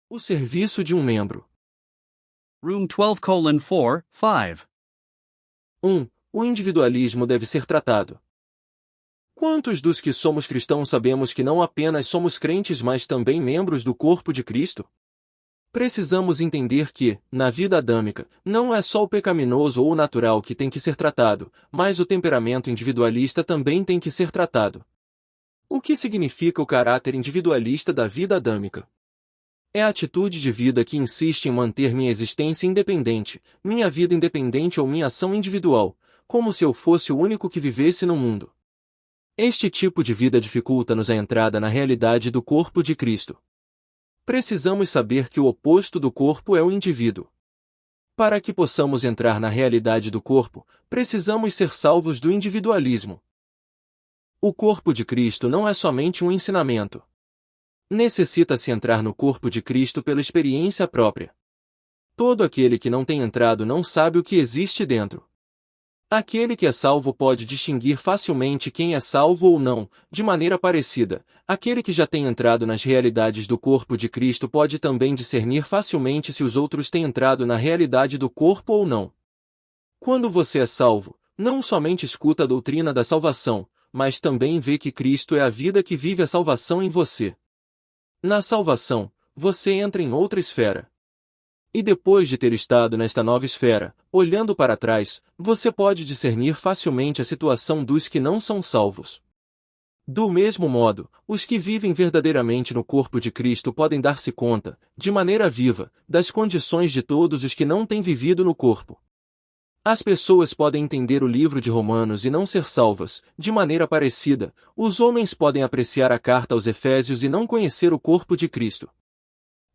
O serviço de um membro. Room 12:4, 5. 1. O individualismo deve ser tratado. Quantos dos que somos cristãos sabemos que não apenas somos crentes, mas também membros do corpo de Cristo? Precisamos entender que, na vida adâmica, não é só o pecaminoso ou o natural que tem que ser tratado, mas o temperamento individualista também tem que ser tratado. O que significa o caráter individualista da vida adâmica? É a atitude de vida que insiste em manter minha existência independente, minha vida independente ou minha ação individual, como se eu fosse o único que vivesse no mundo. Este tipo de vida dificulta-nos a entrada na realidade do corpo de Cristo. Precisamos saber que o oposto do corpo é o indivíduo. Para que possamos entrar na realidade do corpo, precisamos ser salvos do individualismo. O corpo de Cristo não é somente um ensinamento. Necessita-se entrar no corpo de Cristo pela experiência própria. Todo aquele que não tem entrado não sabe o que existe dentro. Aquele que é salvo pode distinguir facilmente quem é salvo ou não, de maneira parecida. Aquele que já tem entrado nas realidades do corpo de Cristo pode também discernir facilmente se os outros têm entrado na realidade do corpo ou não. Quando você é salvo, não somente escuta a doutrina da salvação, mas também vê que Cristo é a vida que vive a salvação em você. Na salvação, você entra em outra esfera. E depois de ter estado nesta nova esfera, olhando para trás, você pode discernir facilmente a situação dos que não são salvos. Do mesmo modo, os que vivem verdadeiramente no corpo de Cristo podem dar-se conta, de maneira viva, das condições de todos os que não têm vivido no corpo. As pessoas podem entender o livro de Romanos e não ser salvas, de maneira parecida, os homens podem apreciar a carta aos Efésios e não conhecer o corpo de Cristo.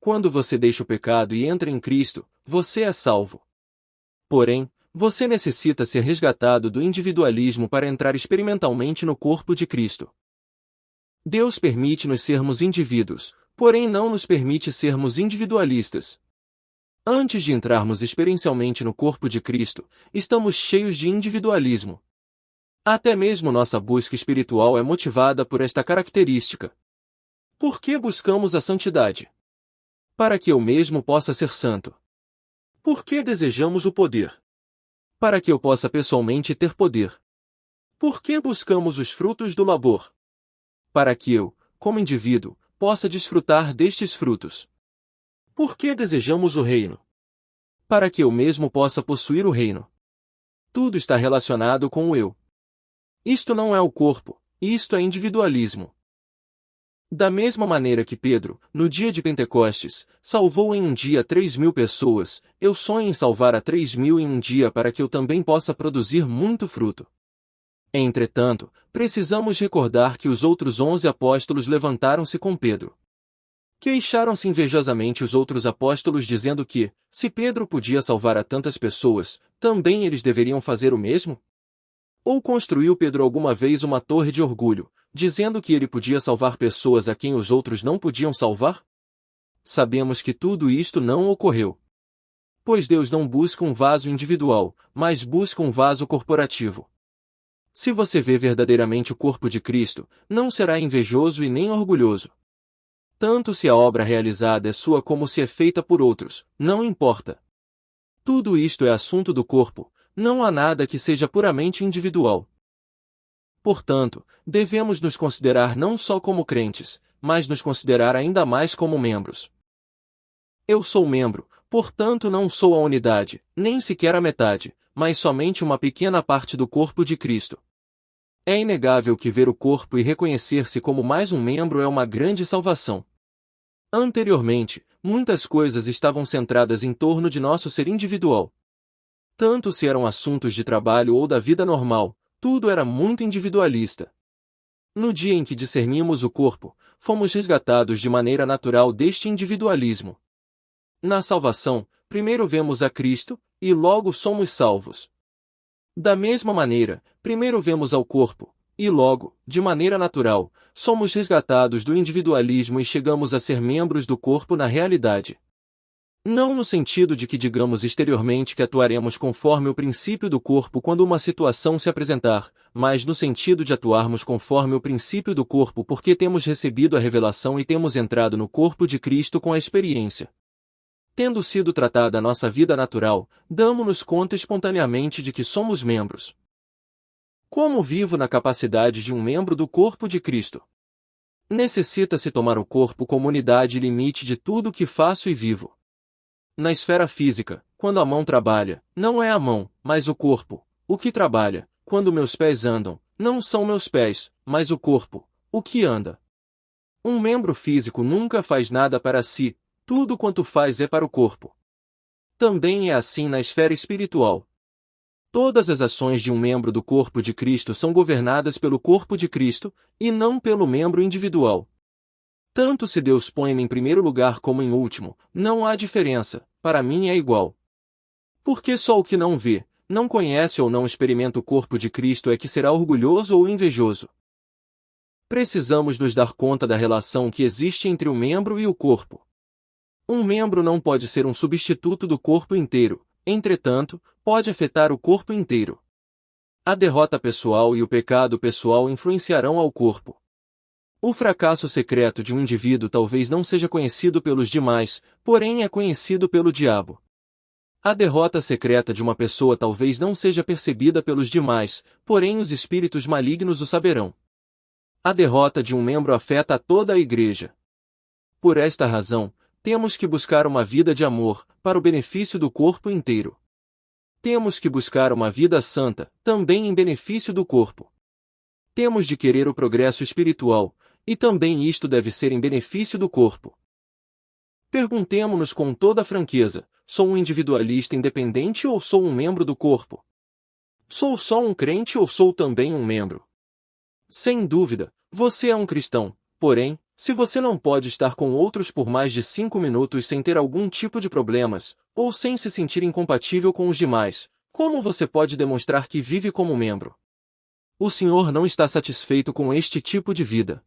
Quando você deixa o pecado e entra em Cristo, você é salvo. Porém, você necessita ser resgatado do individualismo para entrar experimentalmente no corpo de Cristo. Deus permite-nos sermos indivíduos, porém não nos permite sermos individualistas. Antes de entrarmos experiencialmente no corpo de Cristo, estamos cheios de individualismo. Até mesmo nossa busca espiritual é motivada por esta característica. Por que buscamos a santidade? Para que eu mesmo possa ser santo. Por que desejamos o poder? Para que eu possa pessoalmente ter poder. Por que buscamos os frutos do labor? Para que eu, como indivíduo, possa desfrutar destes frutos. Por que desejamos o reino? Para que eu mesmo possa possuir o reino. Tudo está relacionado com o eu. Isto não é o corpo, isto é individualismo. Da mesma maneira que Pedro, no dia de Pentecostes, salvou em um dia 3.000 pessoas, eu sonho em salvar a 3.000 em um dia para que eu também possa produzir muito fruto. Entretanto, precisamos recordar que os outros 11 apóstolos levantaram-se com Pedro. Queixaram-se invejosamente os outros apóstolos dizendo que, se Pedro podia salvar a tantas pessoas, também eles deveriam fazer o mesmo? Ou construiu Pedro alguma vez uma torre de orgulho, dizendo que ele podia salvar pessoas a quem os outros não podiam salvar? Sabemos que tudo isto não ocorreu. Pois Deus não busca um vaso individual, mas busca um vaso corporativo. Se você vê verdadeiramente o corpo de Cristo, não será invejoso e nem orgulhoso. Tanto se a obra realizada é sua como se é feita por outros, não importa. Tudo isto é assunto do corpo, não há nada que seja puramente individual. Portanto, devemos nos considerar não só como crentes, mas nos considerar ainda mais como membros. Eu sou membro, portanto não sou a unidade, nem sequer a metade, mas somente uma pequena parte do corpo de Cristo. É inegável que ver o corpo e reconhecer-se como mais um membro é uma grande salvação. Anteriormente, muitas coisas estavam centradas em torno de nosso ser individual. Tanto se eram assuntos de trabalho ou da vida normal, tudo era muito individualista. No dia em que discernimos o corpo, fomos resgatados de maneira natural deste individualismo. Na salvação, primeiro vemos a Cristo, e logo somos salvos. Da mesma maneira, primeiro vemos ao corpo, e logo, de maneira natural, somos resgatados do individualismo e chegamos a ser membros do corpo na realidade. Não no sentido de que digamos exteriormente que atuaremos conforme o princípio do corpo quando uma situação se apresentar, mas no sentido de atuarmos conforme o princípio do corpo porque temos recebido a revelação e temos entrado no corpo de Cristo com a experiência. Tendo sido tratada a nossa vida natural, damo-nos conta espontaneamente de que somos membros. Como vivo na capacidade de um membro do corpo de Cristo? Necessita-se tomar o corpo como unidade e limite de tudo o que faço e vivo. Na esfera física, quando a mão trabalha, não é a mão, mas o corpo, o que trabalha. Quando meus pés andam, não são meus pés, mas o corpo, o que anda. Um membro físico nunca faz nada para si, tudo quanto faz é para o corpo. Também é assim na esfera espiritual. Todas as ações de um membro do corpo de Cristo são governadas pelo corpo de Cristo, e não pelo membro individual. Tanto se Deus põe-me em primeiro lugar como em último, não há diferença, para mim é igual. Porque só o que não vê, não conhece ou não experimenta o corpo de Cristo é que será orgulhoso ou invejoso. Precisamos nos dar conta da relação que existe entre o membro e o corpo. Um membro não pode ser um substituto do corpo inteiro, entretanto, pode afetar o corpo inteiro. A derrota pessoal e o pecado pessoal influenciarão ao corpo. O fracasso secreto de um indivíduo talvez não seja conhecido pelos demais, porém é conhecido pelo diabo. A derrota secreta de uma pessoa talvez não seja percebida pelos demais, porém os espíritos malignos o saberão. A derrota de um membro afeta a toda a igreja. Por esta razão, temos que buscar uma vida de amor, para o benefício do corpo inteiro. Temos que buscar uma vida santa, também em benefício do corpo. Temos de querer o progresso espiritual, e também isto deve ser em benefício do corpo. Perguntemo-nos com toda franqueza, sou um individualista independente ou sou um membro do corpo? Sou só um crente ou sou também um membro? Sem dúvida, você é um cristão, porém, se você não pode estar com outros por mais de 5 minutos sem ter algum tipo de problemas, ou sem se sentir incompatível com os demais, como você pode demonstrar que vive como membro? O Senhor não está satisfeito com este tipo de vida.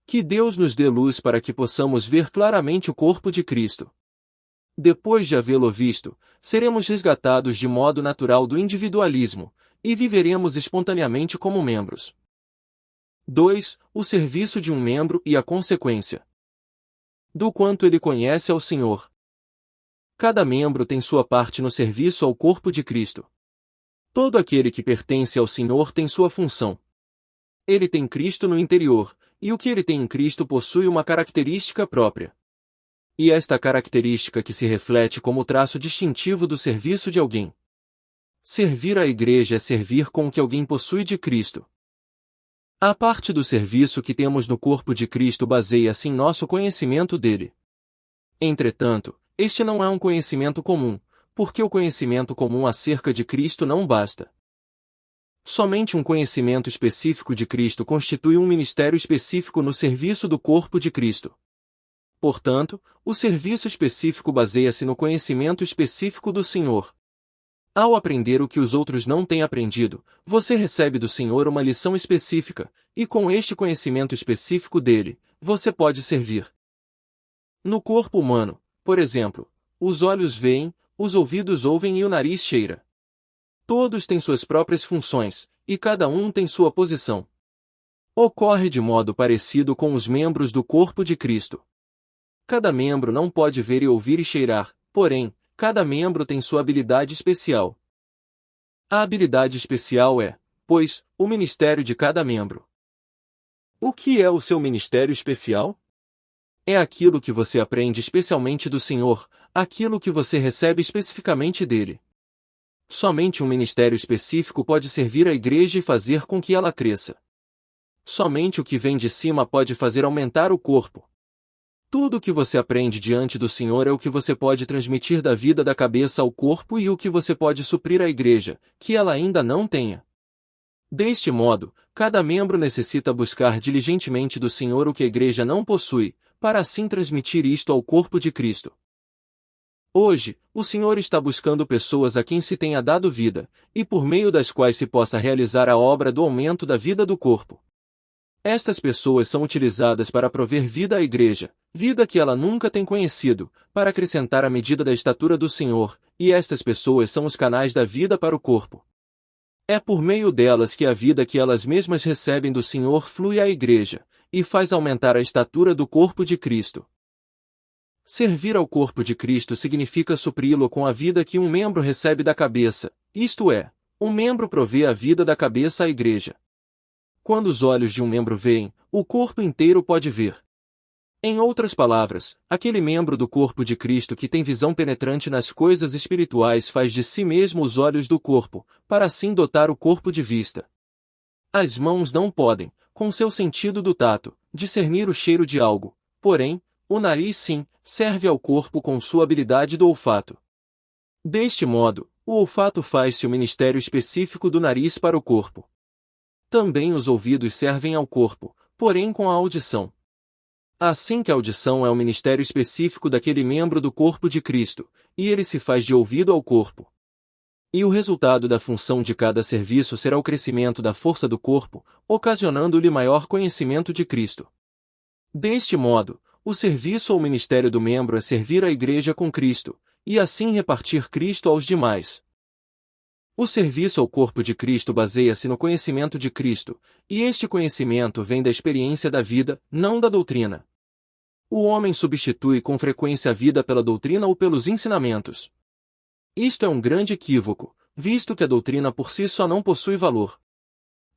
Que Deus nos dê luz para que possamos ver claramente o corpo de Cristo. Depois de havê-lo visto, seremos resgatados de modo natural do individualismo, e viveremos espontaneamente como membros. 2. O serviço de um membro e a consequência. Do quanto ele conhece ao Senhor. Cada membro tem sua parte no serviço ao corpo de Cristo. Todo aquele que pertence ao Senhor tem sua função. Ele tem Cristo no interior, e o que ele tem em Cristo possui uma característica própria. E esta característica que se reflete como traço distintivo do serviço de alguém. Servir a igreja é servir com o que alguém possui de Cristo. A parte do serviço que temos no corpo de Cristo baseia-se em nosso conhecimento dele. Entretanto, este não é um conhecimento comum, porque o conhecimento comum acerca de Cristo não basta. Somente um conhecimento específico de Cristo constitui um ministério específico no serviço do corpo de Cristo. Portanto, o serviço específico baseia-se no conhecimento específico do Senhor. Ao aprender o que os outros não têm aprendido, você recebe do Senhor uma lição específica, e com este conhecimento específico dele, você pode servir. No corpo humano, por exemplo, os olhos veem, os ouvidos ouvem e o nariz cheira. Todos têm suas próprias funções, e cada um tem sua posição. Ocorre de modo parecido com os membros do corpo de Cristo. Cada membro não pode ver e ouvir e cheirar, porém, cada membro tem sua habilidade especial. A habilidade especial é, pois, o ministério de cada membro. O que é o seu ministério especial? É aquilo que você aprende especialmente do Senhor, aquilo que você recebe especificamente dele. Somente um ministério específico pode servir à igreja e fazer com que ela cresça. Somente o que vem de cima pode fazer aumentar o corpo. Tudo o que você aprende diante do Senhor é o que você pode transmitir da vida da cabeça ao corpo e o que você pode suprir à igreja, que ela ainda não tenha. Deste modo, cada membro necessita buscar diligentemente do Senhor o que a igreja não possui, para assim transmitir isto ao corpo de Cristo. Hoje, o Senhor está buscando pessoas a quem se tenha dado vida, e por meio das quais se possa realizar a obra do aumento da vida do corpo. Estas pessoas são utilizadas para prover vida à igreja, vida que ela nunca tem conhecido, para acrescentar a medida da estatura do Senhor, e estas pessoas são os canais da vida para o corpo. É por meio delas que a vida que elas mesmas recebem do Senhor flui à igreja, e faz aumentar a estatura do corpo de Cristo. Servir ao corpo de Cristo significa supri-lo com a vida que um membro recebe da cabeça, isto é, um membro provê a vida da cabeça à igreja. Quando os olhos de um membro veem, o corpo inteiro pode ver. Em outras palavras, aquele membro do corpo de Cristo que tem visão penetrante nas coisas espirituais faz de si mesmo os olhos do corpo, para assim dotar o corpo de vista. As mãos não podem, com seu sentido do tato, discernir o cheiro de algo, porém, o nariz sim, serve ao corpo com sua habilidade do olfato. Deste modo, o olfato faz-se o ministério específico do nariz para o corpo. Também os ouvidos servem ao corpo, porém com a audição. Assim que a audição é o ministério específico daquele membro do corpo de Cristo, e ele se faz de ouvido ao corpo. E o resultado da função de cada serviço será o crescimento da força do corpo, ocasionando-lhe maior conhecimento de Cristo. Deste modo, o serviço ou ministério do membro é servir a igreja com Cristo, e assim repartir Cristo aos demais. O serviço ao corpo de Cristo baseia-se no conhecimento de Cristo, e este conhecimento vem da experiência da vida, não da doutrina. O homem substitui com frequência a vida pela doutrina ou pelos ensinamentos. Isto é um grande equívoco, visto que a doutrina por si só não possui valor.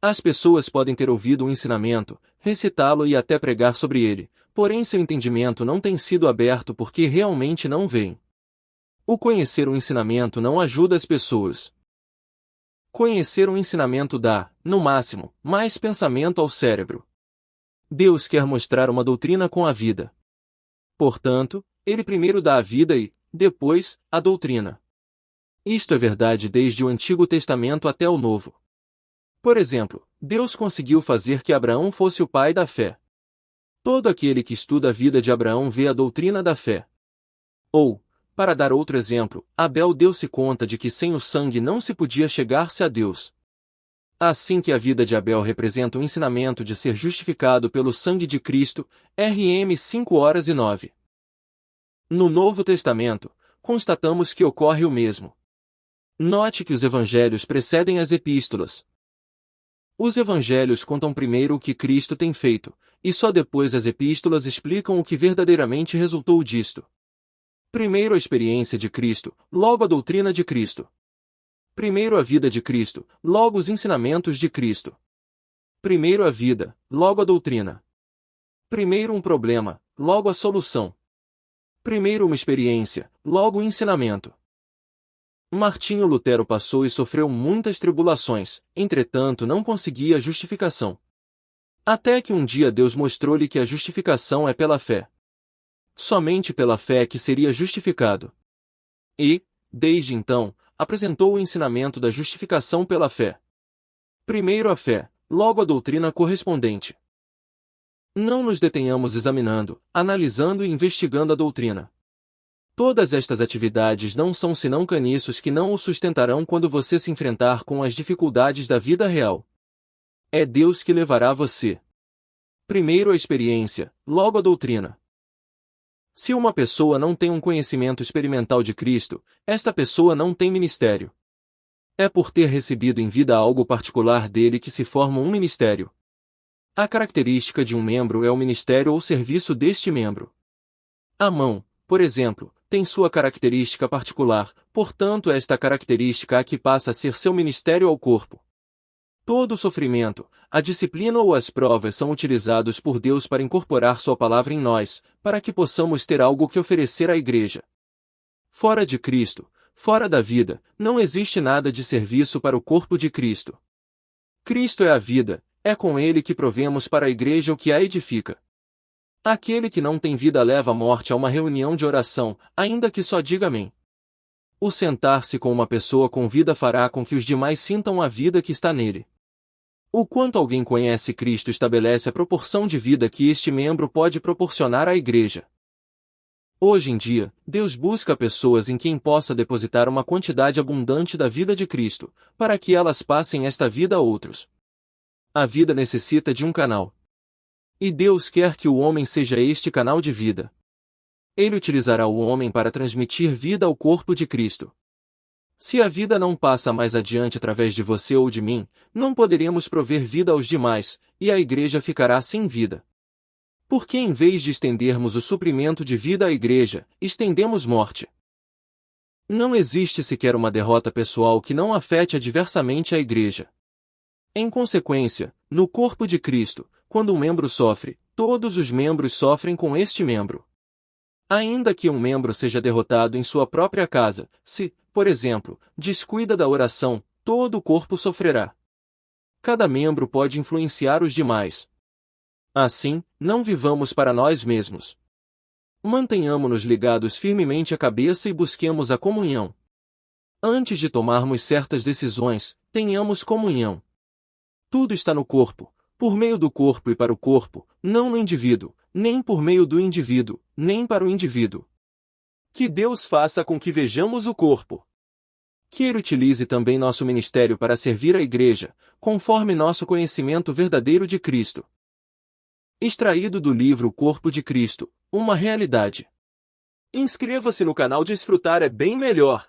As pessoas podem ter ouvido um ensinamento, recitá-lo e até pregar sobre ele, porém seu entendimento não tem sido aberto porque realmente não veem. O conhecer o ensinamento não ajuda as pessoas. Conhecer um ensinamento dá, no máximo, mais pensamento ao cérebro. Deus quer mostrar uma doutrina com a vida. Portanto, ele primeiro dá a vida e, depois, a doutrina. Isto é verdade desde o Antigo Testamento até o Novo. Por exemplo, Deus conseguiu fazer que Abraão fosse o pai da fé. Todo aquele que estuda a vida de Abraão vê a doutrina da fé. Ou, para dar outro exemplo, Abel deu-se conta de que sem o sangue não se podia chegar-se a Deus. Assim que a vida de Abel representa o ensinamento de ser justificado pelo sangue de Cristo, RM 5:09. No Novo Testamento, constatamos que ocorre o mesmo. Note que os evangelhos precedem as epístolas. Os evangelhos contam primeiro o que Cristo tem feito, e só depois as epístolas explicam o que verdadeiramente resultou disto. Primeiro a experiência de Cristo, logo a doutrina de Cristo. Primeiro a vida de Cristo, logo os ensinamentos de Cristo. Primeiro a vida, logo a doutrina. Primeiro um problema, logo a solução. Primeiro uma experiência, logo o ensinamento. Martinho Lutero passou e sofreu muitas tribulações, entretanto não conseguia a justificação. Até que um dia Deus mostrou-lhe que a justificação é pela fé. Somente pela fé que seria justificado. E, desde então, apresentou o ensinamento da justificação pela fé. Primeiro a fé, logo a doutrina correspondente. Não nos detenhamos examinando, analisando e investigando a doutrina. Todas estas atividades não são senão caniços que não o sustentarão quando você se enfrentar com as dificuldades da vida real. É Deus que levará você. Primeiro a experiência, logo a doutrina. Se uma pessoa não tem um conhecimento experimental de Cristo, esta pessoa não tem ministério. É por ter recebido em vida algo particular dele que se forma um ministério. A característica de um membro é o ministério ou serviço deste membro. A mão, por exemplo, tem sua característica particular, portanto esta característica aqui passa a ser seu ministério ao corpo. Todo o sofrimento, a disciplina ou as provas são utilizados por Deus para incorporar sua palavra em nós, para que possamos ter algo que oferecer à igreja. Fora de Cristo, fora da vida, não existe nada de serviço para o corpo de Cristo. Cristo é a vida, é com ele que provemos para a igreja o que a edifica. Aquele que não tem vida leva a morte a uma reunião de oração, ainda que só diga amém. O sentar-se com uma pessoa com vida fará com que os demais sintam a vida que está nele. O quanto alguém conhece Cristo estabelece a proporção de vida que este membro pode proporcionar à igreja. Hoje em dia, Deus busca pessoas em quem possa depositar uma quantidade abundante da vida de Cristo, para que elas passem esta vida a outros. A vida necessita de um canal. E Deus quer que o homem seja este canal de vida. Ele utilizará o homem para transmitir vida ao corpo de Cristo. Se a vida não passa mais adiante através de você ou de mim, não poderemos prover vida aos demais, e a igreja ficará sem vida. Porque em vez de estendermos o suprimento de vida à igreja, estendemos morte. Não existe sequer uma derrota pessoal que não afete adversamente a igreja. Em consequência, no corpo de Cristo, quando um membro sofre, todos os membros sofrem com este membro. Ainda que um membro seja derrotado em sua própria casa, se, por exemplo, descuida da oração, todo o corpo sofrerá. Cada membro pode influenciar os demais. Assim, não vivamos para nós mesmos. Mantenhamo-nos ligados firmemente à cabeça e busquemos a comunhão. Antes de tomarmos certas decisões, tenhamos comunhão. Tudo está no corpo, por meio do corpo e para o corpo, não no indivíduo, nem por meio do indivíduo, nem para o indivíduo. Que Deus faça com que vejamos o corpo. Que Ele utilize também nosso ministério para servir a igreja, conforme nosso conhecimento verdadeiro de Cristo. Extraído do livro O Corpo de Cristo, uma realidade. Inscreva-se no canal Desfrutar é bem melhor.